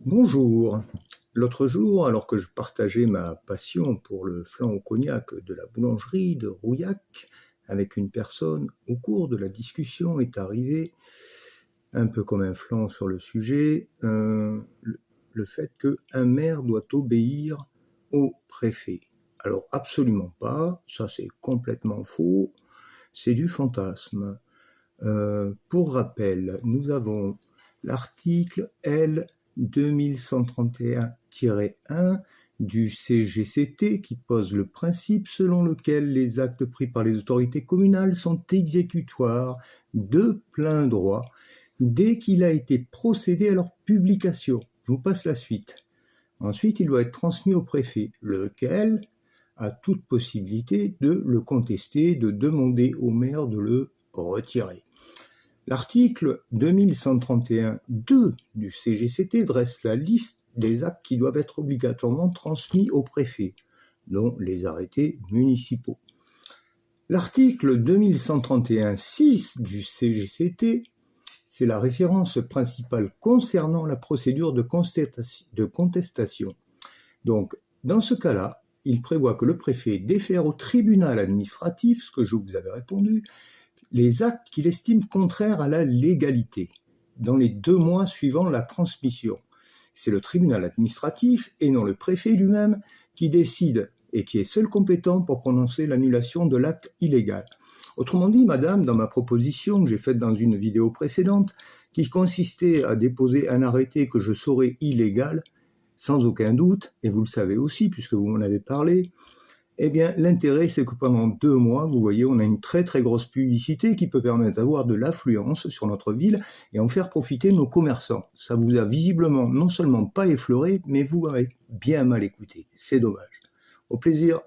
Bonjour. L'autre jour, alors que je partageais ma passion pour le flan au cognac de la boulangerie de Rouillac avec une personne, au cours de la discussion est arrivé, un peu comme un flanc sur le sujet, le fait qu'un maire doit obéir au préfet. Alors absolument pas, ça c'est complètement faux, c'est du fantasme. Pour rappel, nous avons l'article L 2131-1 du CGCT qui pose le principe selon lequel les actes pris par les autorités communales sont exécutoires de plein droit dès qu'il a été procédé à leur publication. Je vous passe la suite. Ensuite, il doit être transmis au préfet, lequel a toute possibilité de le contester, de demander au maire de le retirer. L'article 2131-2 du CGCT dresse la liste des actes qui doivent être obligatoirement transmis au préfet, dont les arrêtés municipaux. L'article 2131-6 du CGCT, c'est la référence principale concernant la procédure de contestation. Donc, dans ce cas-là, il prévoit que le préfet défère au tribunal administratif, ce que je vous avais répondu, les actes qu'il estime contraires à la légalité, dans les 2 mois suivant la transmission. C'est le tribunal administratif et non le préfet lui-même qui décide et qui est seul compétent pour prononcer l'annulation de l'acte illégal. Autrement dit, madame, dans ma proposition que j'ai faite dans une vidéo précédente, qui consistait à déposer un arrêté que je saurais illégal, sans aucun doute, et vous le savez aussi puisque vous m'en avez parlé, eh bien, l'intérêt, c'est que pendant 2 mois, vous voyez, on a une très très grosse publicité qui peut permettre d'avoir de l'affluence sur notre ville et en faire profiter nos commerçants. Ça vous a visiblement non seulement pas effleuré, mais vous avez bien mal écouté. C'est dommage. Au plaisir.